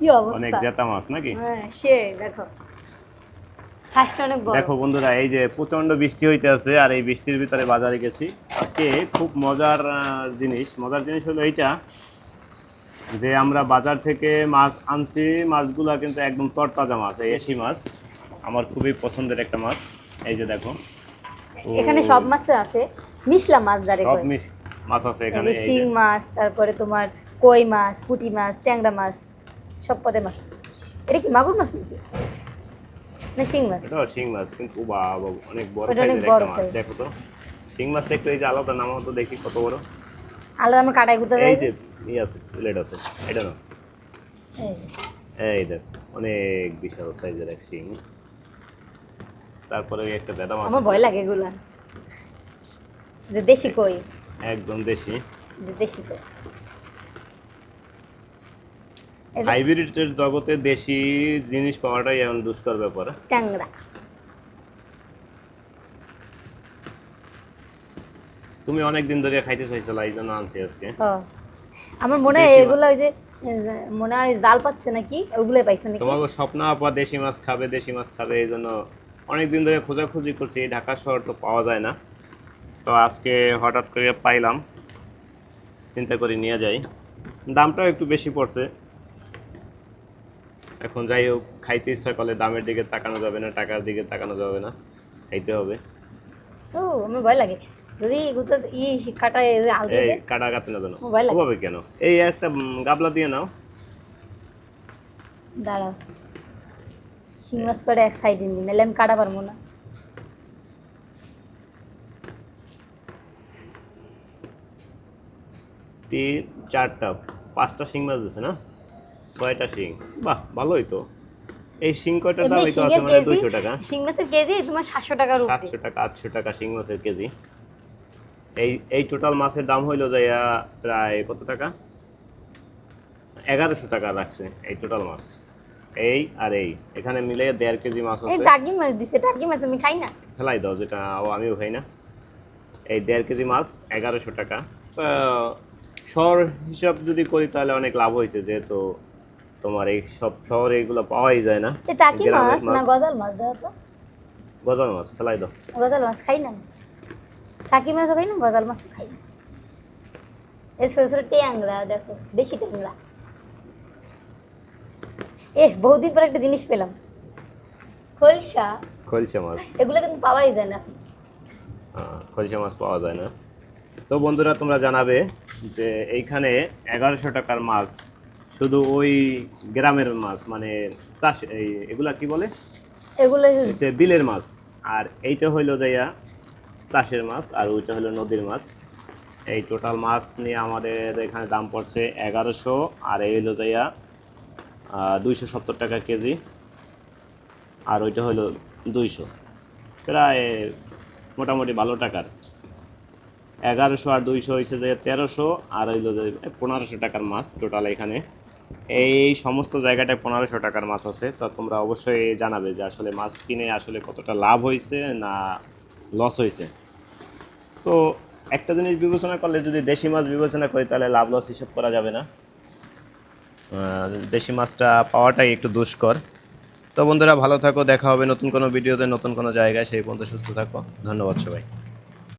কি অবস্থা, অনেক জেতা মাছ নাকি? হ্যাঁ সে দেখো সাইজটা অনেক বড়। দেখো বন্ধুরা, এই যে প্রচন্ড বৃষ্টি হইতে আছে, আর এই বৃষ্টির ভিতরে বাজারে গেছি আজকে। খুব মজার জিনিস হলো এইটা, যে আমরা বাজার থেকে মাছ আনছি, মাছগুলা কিন্তু একদম তরতাজা মাছ। এই এশি মাছ আমার খুবই পছন্দের একটা মাছ। এই যে দেখো, এখানে সব মাছ আছে, মিশলা মাছ যারে সব কয়। মাছ আছে এখানে। এই শিং যে মাছ, তারপরে তোমার কই মাছ, পুঁটি মাছ, ট্যাংরা মাছ, সব পদের মাছ আছে। এটা কি মাগুর মাছ নাকি না শিং মাছ? এটা শিং মাছ, কিন্তু বাবা অনেক বড় ওটা অনেক সাইজের বড় একটা মাছ। সাইজ। দেখো তো শিং মাছটা একটু এই যে আলাদা নামাও তো দেখি কত বড়। আলাদা আমার কাটায় গুঁতা এই যায় যে ই আছে, প্লেট আছে, এটা না। এই যে। এই দেখ, অনেক বিশাল সাইজের এক শিং। তারপরে একটা ভেদা মাছ আমার আছে, ভয় লাগে এগুলা, যে দেশি কই, একদম দেশি। যে দেশি কই। এই যে হাইব্রিডের জগতে দেশি জিনিস পাওয়াটাই এখন দুষ্কর ব্যাপার। ট্যাংরা। তুমি অনেক দিন ধরে খাইতে চাইছিলা, এই জন্য আনছি আজকে। ও, আমার মনে হয় দেশি মাছ। এগুলো ওই যে মনে হয় জাল পাচ্ছে নাকি, ওগুলোই পাইছে নাকি। তোমাকে স্বপ্ন আপা দেশি মাছ খাবে, দেশি মাছ খাবে, এই জন্য অনেক দিন ধরে খোঁজাখুঁজি করছি। এই ঢাকা শহর তো পাওয়া যায় না, তো আজকে হঠাৎ করে পাইলাম, চিন্তা করে নিয়ে যাই। দামটাও একটু বেশি পড়ছে। এখন যাই হোক, খাইতে ইচ্ছা করলে দামের দিকে তাকানো যাবে না, টাকার দিকে তাকানো যাবে না, খাইতে হবে। ও আমার ভয় লাগে যদি গুঁতা কাটায় আল দিয়ে এই দেয়। কাটা কাটতে না জানো, ও ভয় লাগে। ওভাবে কেন? এই একটা গাবলা দিয়ে নাও। দাঁড়াও, শিং মাছ করে এক সাইডে নিই, নাহলে আমি কাটা পারবো না। তিন চারটা পাঁচটা শিং মাছ দিছে না, 6টা শিং। বাহ, ভালোই তো। এই শিং কয়টার দাম এমনি তো আছে শিঙের মানে কেজি, 200 টাকা, শিং মাছের কেজি তোমার 700 টাকার উপরে। 700 টাকা, 800 টাকা শিং মাছের কেজি। এই টোটাল মাছের দাম হইলো যাইয়া প্রায় কত টাকা? 1100 টাকা রাখছে এই টোটাল মাছ। এই আর এই এখানে মিলে 1.5 কেজি মাছ এই আছে। টাকি মাছ দিছে, টাকি মাছ আমি খাই না। ফেলাই দাও, যেটা আমিও খাই না। এই 1.5 কেজি মাছ 1100 টাকা। তো শহর হিসাব যদি করি তাহলে অনেক লাভ হয়েছে, যেহেতু তোমার এই সব শহরে এগুলো পাওয়াই যায় না। এ টাকি গ্রামের মাছ না গজাল মাছ দাও তো। গজাল মাছ ফেলাই দাও। গজাল মাছ খাই না আমি। টাকি মাছও খাই না, গজাল মাছও খাই না। এই ছোট ছোট ট্যাংরা দেখো, দেশি ট্যাংরা। বহুদিন পর একটা জিনিস পেলাম, খোলসা। খলসা মাছ। এগুলো কিন্তু পাওয়াই যায় না। খলসা মাছ পাওয়া যায় না। তো বন্ধুরা, তোমরা জানাবে যে এইখানে 1100 টাকার মাছ শুধু ওই গ্রামের মাছ, মানে চাষ, এগুলা কি বলে, এগুলো হচ্ছে বিলের মাছ। আর এইটা হইলো যাইয়া চাষের মাছ, আর ওইটা হলো নদীর মাছ। এই টোটাল মাছ নিয়ে আমাদের এখানে দাম পড়ছে 1100, আর এই হলো যাইয়া 270 টাকা কেজি, আর ওইটা হলো 200, প্রায় মোটামুটি ভালো টাকার। 1100 আর 200 হয়েছে যে 1300, আর হইলো যে 1500 টাকার মাছ টোটাল এখানে। এই সমস্ত জায়গাটায় 1500 টাকার মাছ আছে। তো তোমরা অবশ্যই জানাবে যে আসলে মাছ কিনে আসলে কতটা লাভ হয়েছে না লস হয়েছে। তো একটা জিনিস বিবেচনা করলে, যদি দেশি মাছ বিবেচনা করি তাহলে লাভ লস হিসাব করা যাবে না। দেশি মাছটা পাওয়াটাই একটু দুষ্কর। তো বন্ধুরা, ভালো থাকো, দেখা হবে নতুন কোনো ভিডিওতে, নতুন কোনো জায়গায়। সেই পর্যন্ত সুস্থ থাকো, ধন্যবাদ সবাই।